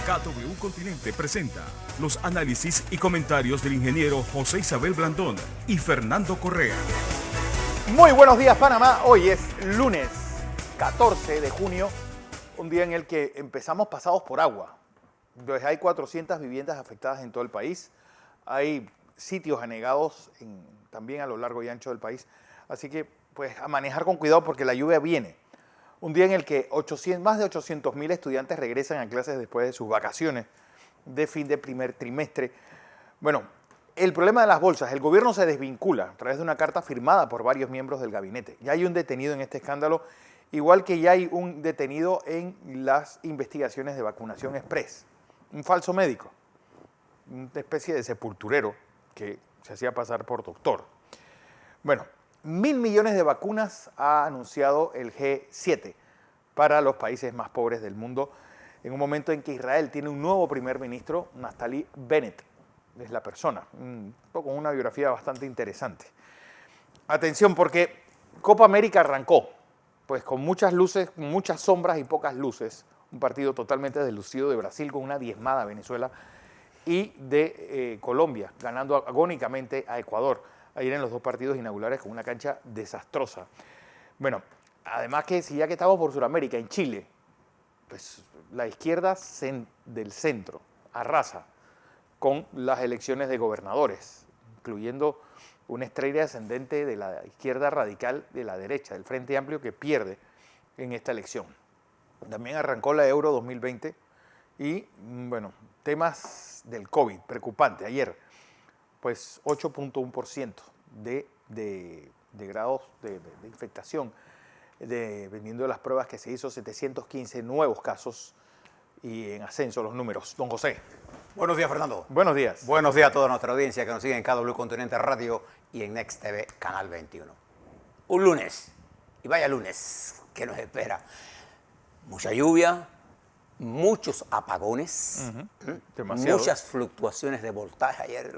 KW Continente presenta los análisis y comentarios del ingeniero José Isabel Blandón y Fernando Correa. Muy buenos días, Panamá. Hoy es lunes 14 de junio, un día en el que empezamos pasados por agua. Entonces hay 400 viviendas afectadas en todo el país. Hay sitios anegados también a lo largo y ancho del país. Así que, pues, a manejar con cuidado porque la lluvia viene. Un día en el que más de 800.000 estudiantes regresan a clases después de sus vacaciones de fin de primer trimestre. Bueno, el problema de las bolsas, el gobierno se desvincula a través de una carta firmada por varios miembros del gabinete. Ya hay un detenido en este escándalo, igual que ya hay un detenido en las investigaciones de vacunación express. Un falso médico, una especie de sepulturero que se hacía pasar por doctor. Bueno, 1.000 millones de vacunas ha anunciado el G7 para los países más pobres del mundo, en un momento en que Israel tiene un nuevo primer ministro, Naftali Bennett, es la persona, con una biografía bastante interesante. Atención, porque Copa América arrancó, pues con muchas luces, muchas sombras y pocas luces, un partido totalmente deslucido de Brasil con una diezmada a Venezuela y de Colombia, ganando agónicamente a Ecuador. Ayer en los dos partidos inaugurales con una cancha desastrosa. Bueno, además que si ya que estamos por Sudamérica, en Chile, pues la izquierda del centro arrasa con las elecciones de gobernadores, incluyendo una estrella ascendente de la izquierda radical de la derecha, del Frente Amplio, que pierde en esta elección. También arrancó la Euro 2020 y, bueno, temas del COVID, preocupante. Ayer, pues 8.1% de grados de infectación, dependiendo de las pruebas que se hizo, 715 nuevos casos y en ascenso los números. Don José. Buenos días, Fernando. Buenos días. Buenos días a toda nuestra audiencia que nos sigue en KW Continente Radio y en Next TV, Canal 21. Un lunes, y vaya lunes, que nos espera. Mucha lluvia, muchos apagones, muchas fluctuaciones de voltaje. Ayer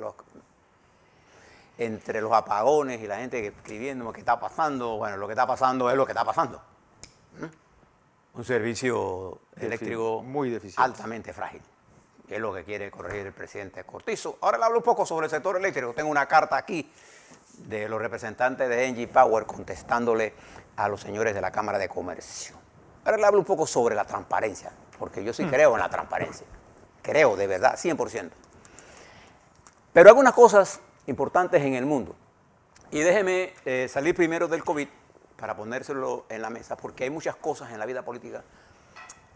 entre los apagones y la gente escribiendo qué está pasando, bueno, lo que está pasando es lo que está pasando. Un servicio eléctrico muy deficiente, altamente frágil. Es lo que quiere corregir el presidente Cortizo. Ahora le hablo un poco sobre el sector eléctrico. Tengo una carta aquí de los representantes de Engie Power contestándole a los señores de la Cámara de Comercio. Ahora le hablo un poco sobre la transparencia, porque yo sí creo en la transparencia. Creo, de verdad, 100%. Pero algunas cosas importantes en el mundo. Y déjeme salir primero del COVID para ponérselo en la mesa, porque hay muchas cosas en la vida política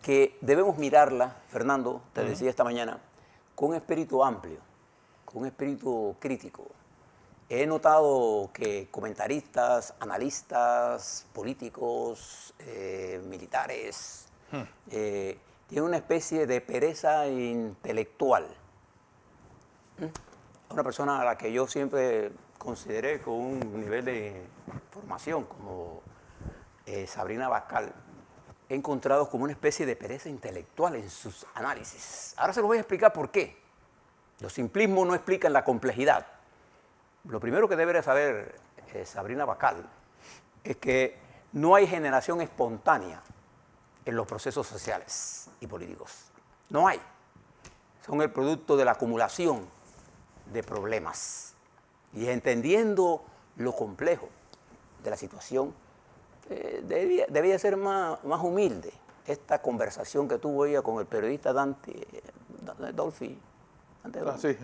que debemos mirarla, Fernando, te decía esta mañana, con un espíritu amplio, con un espíritu crítico. He notado que comentaristas, analistas, políticos, militares, tienen una especie de pereza intelectual. Una persona a la que yo siempre consideré con un nivel de formación como Sabrina Bascal, he encontrado como una especie de pereza intelectual en sus análisis. Ahora se los voy a explicar por qué. Los simplismos no explican la complejidad. Lo primero que debe saber Sabrina Bascal es que no hay generación espontánea en los procesos sociales y políticos. No hay. Son el producto de la acumulación de problemas. Y entendiendo lo complejo de la situación, debía ser más humilde esta conversación que tuvo ella con el periodista Dante Dolfi, Sí.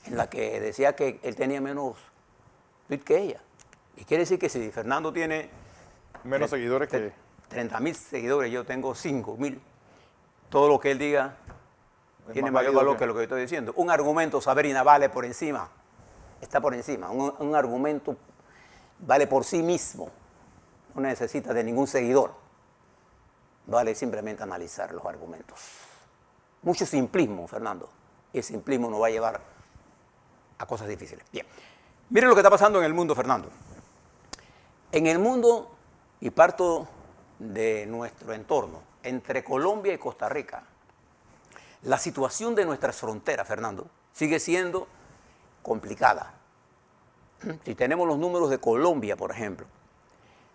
en la que decía que él tenía menos tweets que ella. Y quiere decir que si Fernando tiene menos seguidores que 30.000 seguidores, yo tengo 5.000, todo lo que él diga tiene mayor valor que lo que yo estoy diciendo. Un argumento, Sabrina, vale por encima, está por encima. Un argumento vale por sí mismo, no necesita de ningún seguidor. Vale simplemente analizar los argumentos. Mucho simplismo, Fernando, y el simplismo nos va a llevar a cosas difíciles. Bien, miren lo que está pasando en el mundo, Fernando. En el mundo, y parto de nuestro entorno, entre Colombia y Costa Rica, la situación de nuestras fronteras, Fernando, sigue siendo complicada. Si tenemos los números de Colombia, por ejemplo,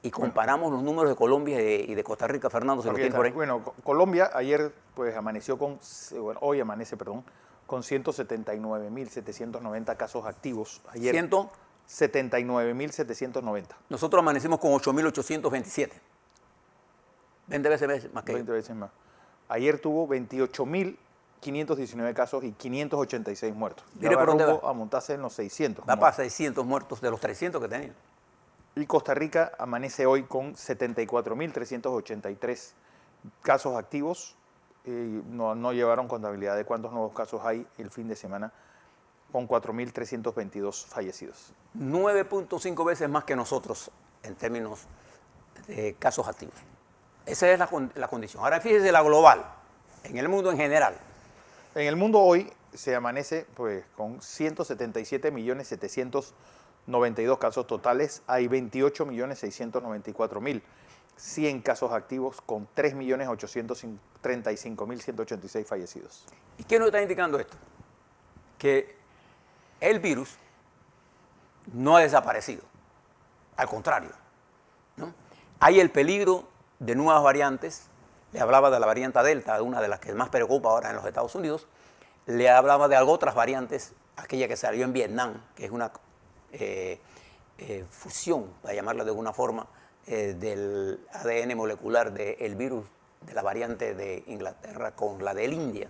y comparamos los números de Colombia y de Costa Rica, Fernando, ¿se lo tiene por ahí? Bueno, Colombia ayer pues amaneció con, bueno, hoy amanece, perdón, con 179.790 casos activos. Ayer 79.790. Nosotros amanecimos con 8.827. 20 veces más que 20 veces más. Ayer tuvo 28.519 casos y 586 muertos. Mire por dónde va. A montarse en los 600. Va para 600 muertos de los 300 que tenía. Y Costa Rica amanece hoy con 74.383 casos activos. No llevaron contabilidad de cuántos nuevos casos hay el fin de semana, con 4.322 fallecidos. 9.5 veces más que nosotros en términos de casos activos. Esa es la condición. Ahora fíjese la global, en el mundo en general. En el mundo hoy se amanece pues, con 177.792 casos totales. Hay 28.694.100 casos activos con 3.835.186 fallecidos. ¿Y qué nos está indicando esto? Que el virus no ha desaparecido. Al contrario, ¿no? Hay el peligro de nuevas variantes. Le hablaba de la variante Delta, una de las que más preocupa ahora en los Estados Unidos. Le hablaba de otras variantes, aquella que salió en Vietnam, que es una fusión, para llamarla de alguna forma, del ADN molecular del virus de la variante de Inglaterra con la del India,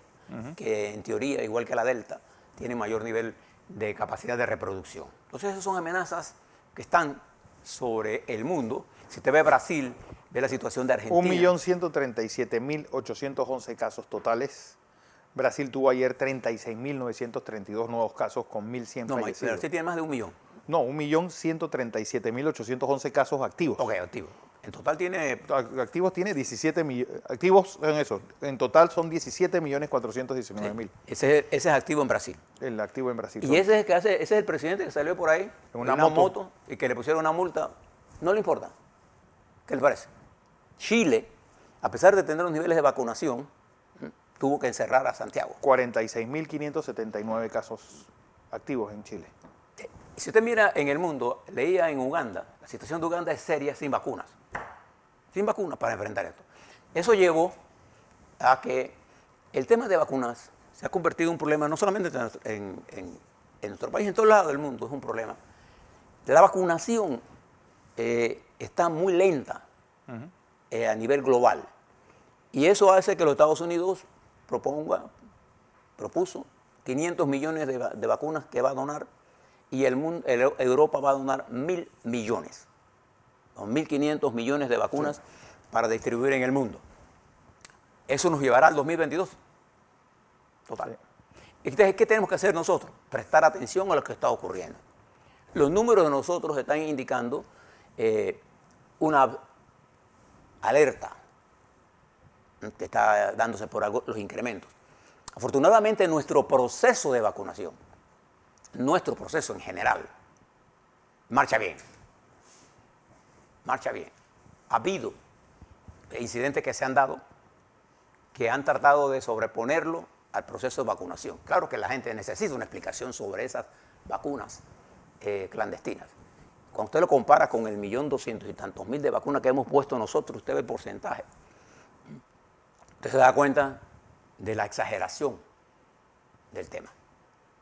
que en teoría, igual que la Delta, tiene mayor nivel de capacidad de reproducción. Entonces, esas son amenazas que están sobre el mundo. Si usted ve Brasil, ve la situación de Argentina. 1.137.811 casos totales. Brasil tuvo ayer 36.932 nuevos casos con 1.100 fallecidos. Pero usted tiene más de 1 millón. No, 1.137.811 casos activos. Ok, activos. En total tiene... Activos tiene 17 millones. Activos en eso. En total son 17.419.000. Ese es activo en Brasil. El activo en Brasil. Y ese es el presidente que salió por ahí en una moto y que le pusieron una multa. No le importa. ¿Qué le parece? Chile, a pesar de tener los niveles de vacunación, tuvo que encerrar a Santiago. 46.579 casos activos en Chile. Y si usted mira en el mundo, leía en Uganda, la situación de Uganda es seria sin vacunas. Sin vacunas para enfrentar esto. Eso llevó a que el tema de vacunas se ha convertido en un problema, no solamente en nuestro país, en todos lados del mundo es un problema. La vacunación está muy lenta a nivel global. Y eso hace que los Estados Unidos propuso 500 millones de vacunas que va a donar y Europa va a donar 1.000 millones. 1.500 millones de vacunas para distribuir en el mundo. Eso nos llevará al 2022. Total. Sí. Entonces, ¿qué tenemos que hacer nosotros? Prestar atención a lo que está ocurriendo. Los números de nosotros están indicando una alerta que está dándose por los incrementos. Afortunadamente, nuestro proceso de vacunación, nuestro proceso en general, marcha bien. Marcha bien. Ha habido incidentes que se han dado que han tratado de sobreponerlo al proceso de vacunación. Claro que la gente necesita una explicación sobre esas vacunas clandestinas. Cuando usted lo compara con el 1.200.000 y tantos mil de vacunas que hemos puesto nosotros, usted ve el porcentaje. Usted se da cuenta de la exageración del tema.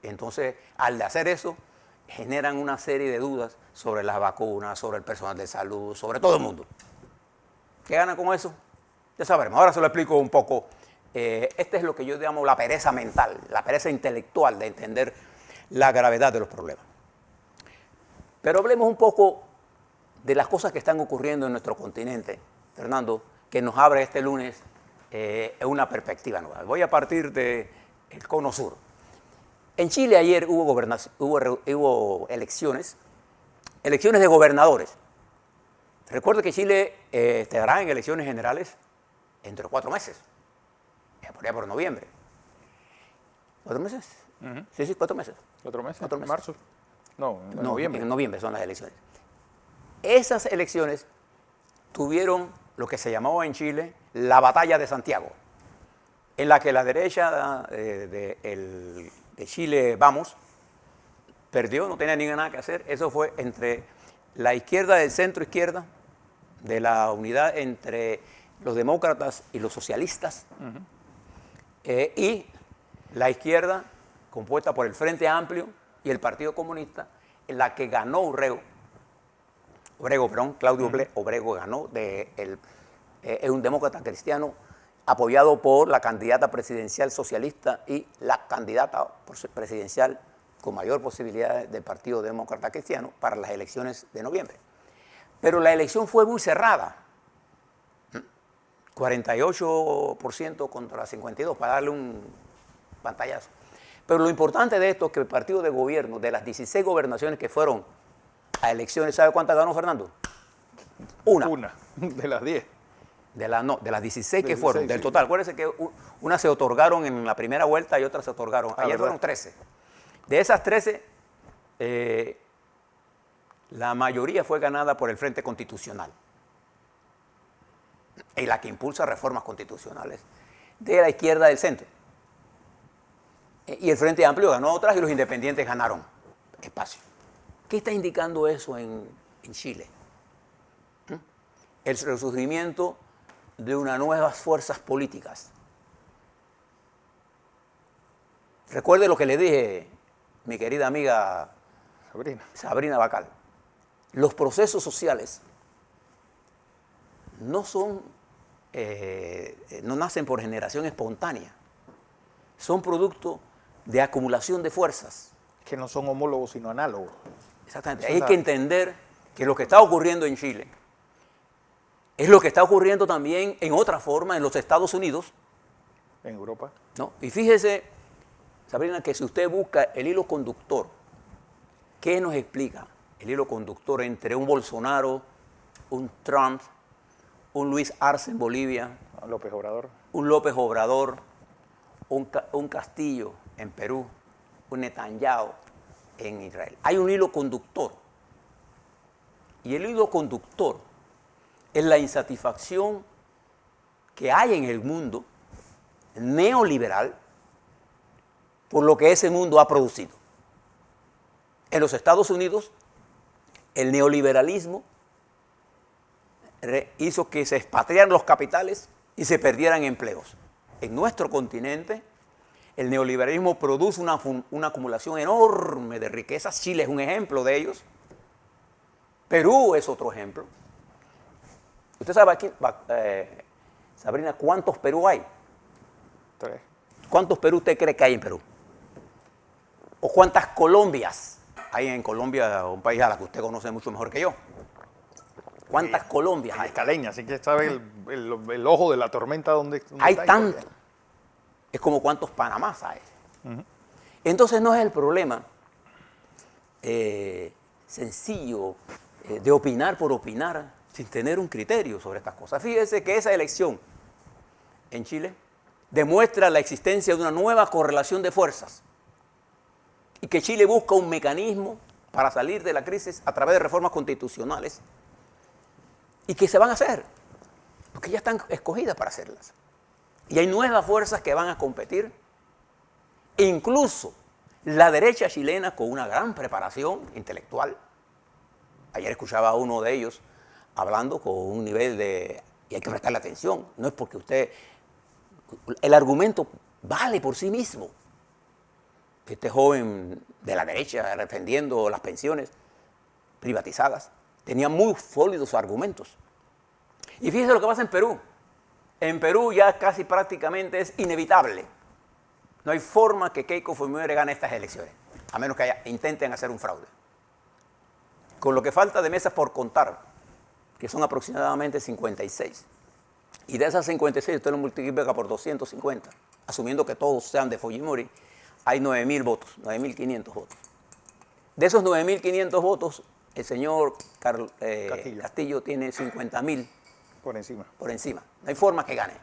Entonces, al hacer eso, generan una serie de dudas sobre las vacunas, sobre el personal de salud, sobre todo el mundo. ¿Qué ganan con eso? Ya sabremos. Ahora se lo explico un poco. Este es lo que yo llamo la pereza mental, la pereza intelectual de entender la gravedad de los problemas. Pero hablemos un poco de las cosas que están ocurriendo en nuestro continente, Fernando, que nos abre este lunes una perspectiva nueva. Voy a partir del cono sur. En Chile ayer hubo elecciones de gobernadores. Recuerde que Chile estará en elecciones generales dentro de 4 meses, por allá por noviembre. ¿4 meses? Sí, 4 meses. 4 meses. 4 meses. ¿Marzo? No, en noviembre. En noviembre son las elecciones. Esas elecciones tuvieron lo que se llamó en Chile la batalla de Santiago, en la que la derecha de Chile Vamos perdió, no tenía ni nada que hacer. Eso fue entre la izquierda del centro izquierda, de la unidad entre los demócratas y los socialistas, Y la izquierda, compuesta por el Frente Amplio y el Partido Comunista, en la que ganó Claudio Obrego ganó, es un demócrata cristiano apoyado por la candidata presidencial socialista y la candidata presidencial con mayor posibilidad del Partido Demócrata Cristiano para las elecciones de noviembre. Pero la elección fue muy cerrada, 48% contra 52%, para darle un pantallazo. Pero lo importante de esto es que el partido de gobierno, de las 16 gobernaciones que fueron a elecciones, ¿sabe cuántas ganó Fernando? Una. Una de las 10. De las 16 que fueron, del sí. total. Acuérdense que unas se otorgaron en la primera vuelta y otras se otorgaron. Ayer fueron 13. De esas 13, la mayoría fue ganada por el Frente Constitucional, y la que impulsa reformas constitucionales de la izquierda del centro. Y el Frente Amplio ganó otras y los independientes ganaron espacio. ¿Qué está indicando eso en Chile? El resurgimiento de unas nuevas fuerzas políticas. Recuerde lo que le dije, mi querida amiga Sabrina Bacal. Los procesos sociales no nacen por generación espontánea, son producto de acumulación de fuerzas. Que no son homólogos, sino análogos. Exactamente. Hay que entender que lo que está ocurriendo en Chile es lo que está ocurriendo también en otra forma en los Estados Unidos. En Europa. ¿No? Y fíjese, Sabrina, que si usted busca el hilo conductor, ¿qué nos explica el hilo conductor entre un Bolsonaro, un Trump, un Luis Arce en Bolivia, López Obrador, un López Obrador, un Castillo en Perú, un Netanyahu en Israel? Hay un hilo conductor. Y el hilo conductor es la insatisfacción que hay en el mundo neoliberal por lo que ese mundo ha producido. En los Estados Unidos, el neoliberalismo hizo que se expatriaran los capitales y se perdieran empleos. En nuestro continente, el neoliberalismo produce una acumulación enorme de riquezas. Chile es un ejemplo de ellos. Perú es otro ejemplo. Usted sabe aquí, Sabrina, ¿cuántos Perú hay? 3. ¿Cuántos Perú usted cree que hay en Perú? ¿O cuántas Colombias hay en Colombia, un país a la que usted conoce mucho mejor que yo? ¿Cuántas Colombias hay? Escaleña, así que sabe el ojo de la tormenta donde Hay está. tanto. Es como cuántos Panamás hay. Entonces no es el problema sencillo de opinar por opinar sin tener un criterio sobre estas cosas. Fíjese que esa elección en Chile demuestra la existencia de una nueva correlación de fuerzas y que Chile busca un mecanismo para salir de la crisis a través de reformas constitucionales y que se van a hacer, porque ya están escogidas para hacerlas. Y hay nuevas fuerzas que van a competir, e incluso la derecha chilena con una gran preparación intelectual. Ayer escuchaba a uno de ellos hablando con un nivel de... y hay que prestarle atención, no es porque usted... el argumento vale por sí mismo. Este joven de la derecha defendiendo las pensiones privatizadas tenía muy sólidos argumentos. Y fíjese lo que pasa en Perú. En Perú ya casi prácticamente es inevitable. No hay forma que Keiko Fujimori gane estas elecciones, a menos que intenten hacer un fraude. Con lo que falta de mesas por contar, que son aproximadamente 56. Y de esas 56 usted lo multiplica por 250, asumiendo que todos sean de Fujimori, hay 9.000 votos, 9.500 votos. De esos 9.500 votos, el señor Castillo tiene 50.000 por encima. Por encima. No hay forma que gane.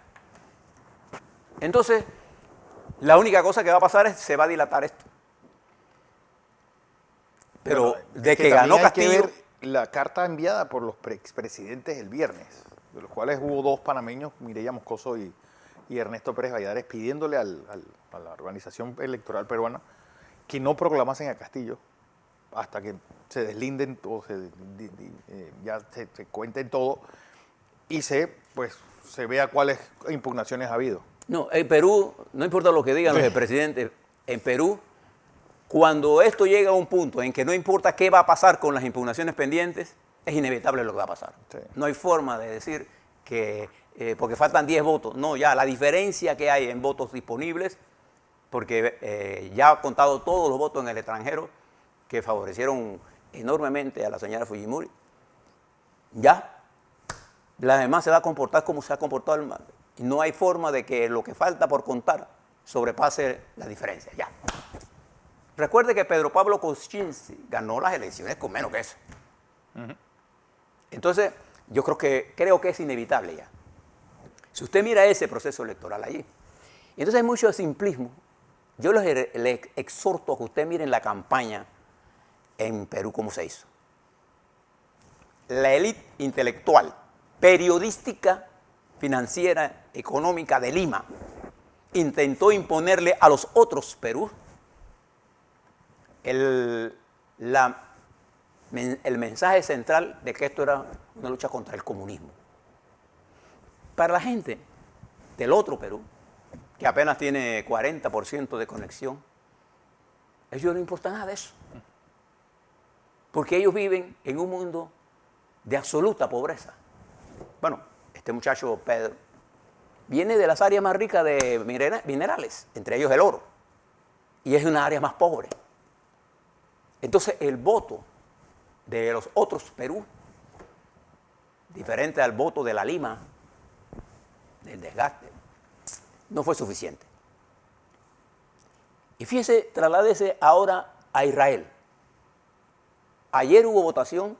Entonces, la única cosa que va a pasar es que se va a dilatar esto. Pero bueno, de que ganó Castillo... Hay que ver la carta enviada por los expresidentes el viernes, de los cuales hubo 2 panameños, Mireya Moscoso y Ernesto Pérez Valladares, pidiéndole a la organización electoral peruana que no proclamasen a Castillo hasta que se deslinden o ya se cuenten todo y se se vea cuáles impugnaciones ha habido. No, en Perú, no importa lo que digan los presidentes, en Perú, cuando esto llega a un punto en que no importa qué va a pasar con las impugnaciones pendientes, es inevitable lo que va a pasar. Sí. No hay forma de decir que porque faltan 10 votos. No, ya la diferencia que hay en votos disponibles, porque ya ha contado todos los votos en el extranjero que favorecieron enormemente a la señora Fujimori, ya la demás se va a comportar como se ha comportado el mal. Y no hay forma de que lo que falta por contar sobrepase la diferencia. Ya. Recuerde que Pedro Pablo Kuczynski ganó las elecciones con menos que eso. Entonces, yo creo que es inevitable ya. Si usted mira ese proceso electoral allí, entonces hay mucho simplismo. Yo les exhorto a que usted miren la campaña en Perú cómo se hizo. La élite intelectual, periodística, financiera, económica de Lima intentó imponerle a los otros Perú el mensaje central de que esto era una lucha contra el comunismo. Para la gente del otro Perú, que apenas tiene 40% de conexión, a ellos no les importa nada de eso. Porque ellos viven en un mundo de absoluta pobreza. Bueno, este muchacho Pedro viene de las áreas más ricas de minerales, entre ellos el oro, y es una área más pobre. Entonces el voto de los otros Perú, diferente al voto de la Lima, del desgaste, no fue suficiente. Y fíjese, trasládese ahora a Israel. Ayer hubo votación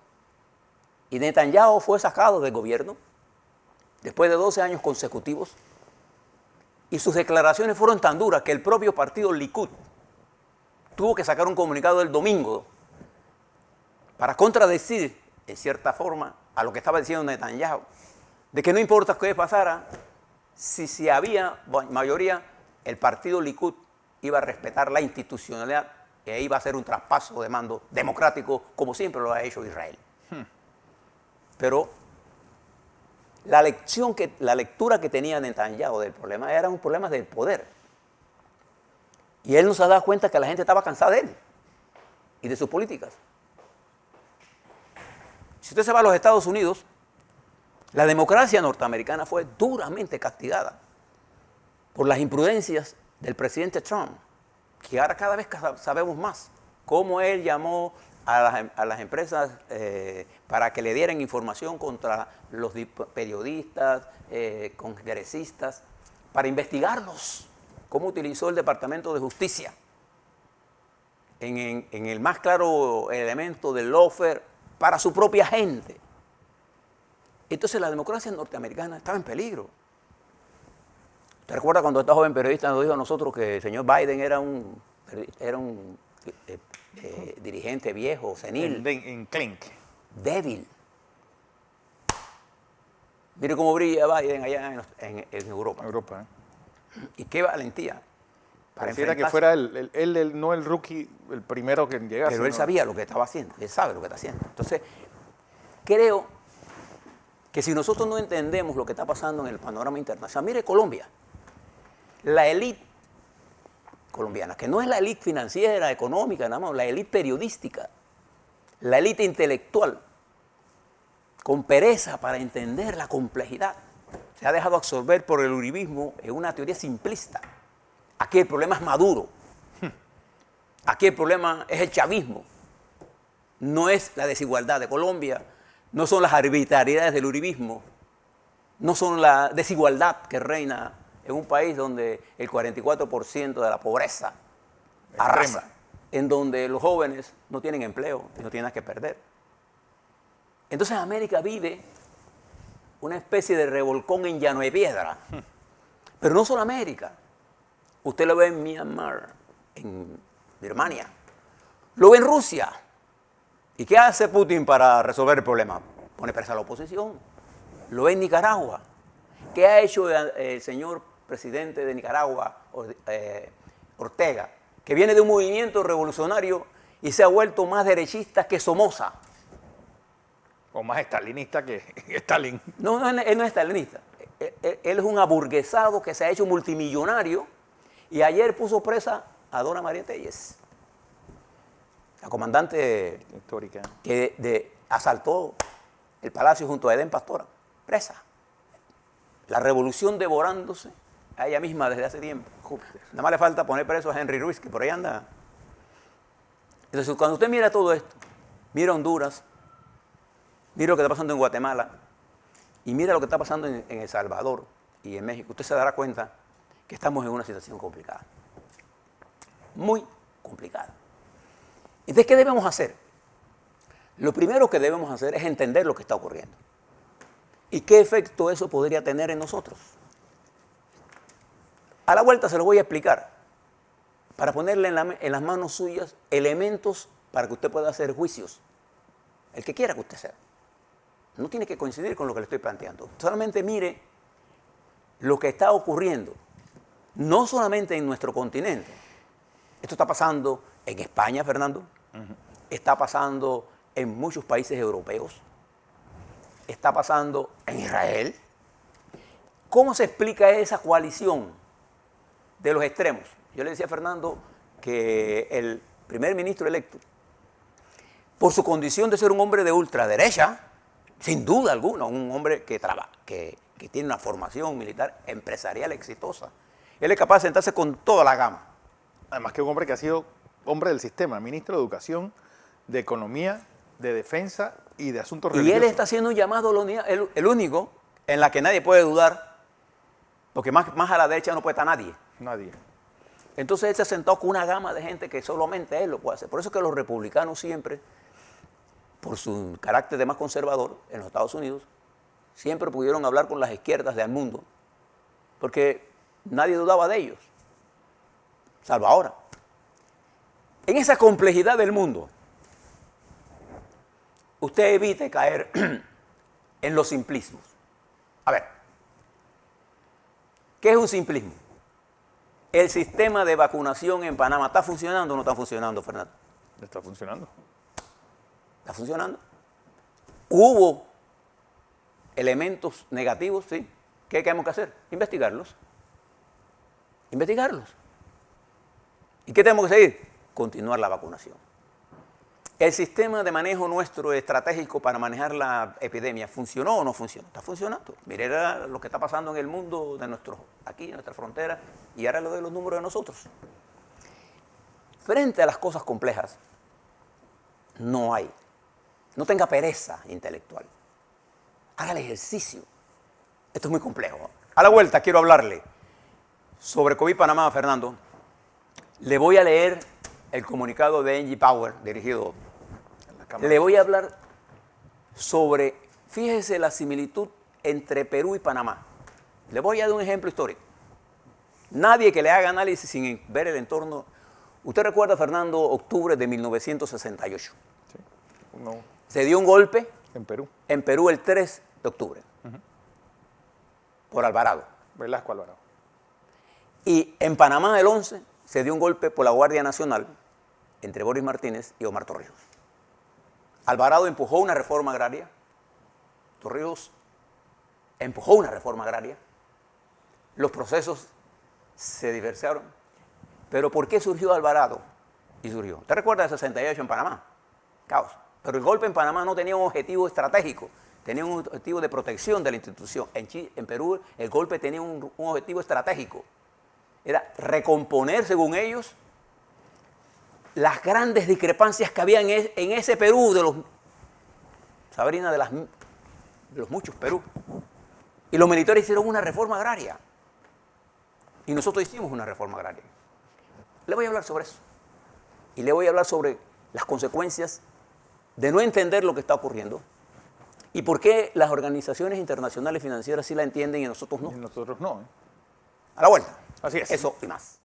y Netanyahu fue sacado del gobierno después de 12 años consecutivos, y sus declaraciones fueron tan duras que el propio partido Likud tuvo que sacar un comunicado el domingo para contradecir, en cierta forma, a lo que estaba diciendo Netanyahu, de que no importa qué pasara, si había mayoría, el partido Likud iba a respetar la institucionalidad e iba a hacer un traspaso de mando democrático, como siempre lo ha hecho Israel. Pero la lectura que tenía Netanyahu del problema era un problema del poder. Y él no se ha dado cuenta que la gente estaba cansada de él y de sus políticas. Si usted se va a los Estados Unidos, la democracia norteamericana fue duramente castigada por las imprudencias del presidente Trump, que ahora cada vez sabemos más cómo él llamó a las empresas para que le dieran información contra los periodistas, congresistas, para investigarlos. Cómo utilizó el Departamento de Justicia en el más claro elemento del lawfare para su propia gente. Entonces la democracia norteamericana estaba en peligro. ¿Te recuerdas cuando esta joven periodista nos dijo a nosotros que el señor Biden era un dirigente viejo, senil? En Clink. Débil. Mire cómo brilla Biden allá en Europa. Europa, Y qué valentía. Pareciera que fuera no el rookie, el primero que llegase. Pero él sabía lo que estaba haciendo, él sabe lo que está haciendo. Entonces, creo que si nosotros no entendemos lo que está pasando en el panorama internacional, mire Colombia, la élite colombiana, que no es la élite financiera, económica, nada más, la élite periodística, la élite intelectual, con pereza para entender la complejidad, se ha dejado absorber por el uribismo en una teoría simplista. Aquí el problema es Maduro, aquí el problema es el chavismo, no es la desigualdad de Colombia, no son las arbitrariedades del uribismo, no son la desigualdad que reina en un país donde el 44% de la pobreza arrasa, en donde los jóvenes no tienen empleo y no tienen nada que perder. Entonces América vive una especie de revolcón en llano de piedra. Pero no solo América. Usted lo ve en Myanmar, en Birmania, lo ve en Rusia. ¿Y qué hace Putin para resolver el problema? Pone presa a la oposición. Lo ve en Nicaragua. ¿Qué ha hecho el señor presidente de Nicaragua, Ortega, que viene de un movimiento revolucionario y se ha vuelto más derechista que Somoza? O más estalinista que Stalin. No, él no es estalinista. Él es un aburguesado que se ha hecho multimillonario y ayer puso presa a Dora María Telles, la comandante Histórica. que asaltó el palacio junto a Edén Pastora, presa. La revolución devorándose a ella misma desde hace tiempo. Nada más le falta poner preso a Henry Ruiz, que por ahí anda. Entonces, cuando usted mira todo esto, mira Honduras, mira lo que está pasando en Guatemala y mira lo que está pasando en El Salvador y en México, usted se dará cuenta que estamos en una situación complicada. Muy complicada. Entonces, ¿qué debemos hacer? Lo primero que debemos hacer es entender lo que está ocurriendo. ¿Y qué efecto eso podría tener en nosotros? A la vuelta se lo voy a explicar, para ponerle en las manos suyas elementos para que usted pueda hacer juicios, el que quiera que usted sea. No tiene que coincidir con lo que le estoy planteando. Solamente mire lo que está ocurriendo, no solamente en nuestro continente. Esto está pasando en España, Fernando, está pasando en muchos países europeos, está pasando en Israel. ¿Cómo se explica esa coalición de los extremos? Yo le decía a Fernando que el primer ministro electo, por su condición de ser un hombre de ultraderecha, sin duda alguna, un hombre que tiene una formación militar empresarial exitosa, él es capaz de sentarse con toda la gama. Además que un hombre que ha sido hombre del sistema, ministro de Educación, de Economía, de Defensa y de Asuntos Religiosos. Y él está haciendo un llamado a la unidad, el único en la que nadie puede dudar, porque más a la derecha no puede estar nadie. Nadie. Entonces él se sentó con una gama de gente que solamente él lo puede hacer. Por eso es que los republicanos siempre, por su carácter de más conservador en los Estados Unidos, siempre pudieron hablar con las izquierdas del mundo, porque nadie dudaba de ellos, salvo ahora. En esa complejidad del mundo, usted evite caer en los simplismos. A ver, ¿qué es un simplismo? ¿El sistema de vacunación en Panamá está funcionando o no está funcionando, Fernando? Está funcionando. ¿Está funcionando? ¿Hubo elementos negativos? Sí. ¿Qué tenemos que hacer? Investigarlos. Investigarlos. ¿Y qué tenemos que seguir? Continuar la vacunación. ¿El sistema de manejo nuestro estratégico para manejar la epidemia funcionó o no funcionó? Está funcionando. Mire lo que está pasando en el mundo aquí en nuestra frontera, y ahora le doy los números de nosotros. Frente a las cosas complejas, no tenga pereza intelectual. Haga el ejercicio. Esto es muy complejo. A la vuelta quiero hablarle sobre COVID Panamá, Fernando. Le voy a leer el comunicado de NG Power dirigido. Le voy a hablar sobre, fíjese la similitud entre Perú y Panamá. Le voy a dar un ejemplo histórico. Nadie que le haga análisis sin ver el entorno. Usted recuerda, Fernando, octubre de 1968. Sí. Se dio un golpe En Perú. en Perú el 3 de octubre. Por Alvarado. Velasco Alvarado. Y en Panamá el 11 se dio un golpe por la Guardia Nacional entre Boris Martínez y Omar Torrijos. Alvarado empujó una reforma agraria, Torrijos empujó una reforma agraria, los procesos se divorciaron. Pero ¿por qué surgió Alvarado? Y surgió. ¿Usted recuerda el 68 en Panamá? Caos. Pero el golpe en Panamá no tenía un objetivo estratégico, tenía un objetivo de protección de la institución. En Perú el golpe tenía un objetivo estratégico. Era recomponer, según ellos, las grandes discrepancias que había en ese Perú, Sabrina, de los muchos Perú. Y los militares hicieron una reforma agraria. Y nosotros hicimos una reforma agraria. Le voy a hablar sobre eso. Y le voy a hablar sobre las consecuencias de no entender lo que está ocurriendo. Y por qué las organizaciones internacionales financieras sí la entienden y nosotros no. Y nosotros no. A la vuelta. Así es. Eso y más.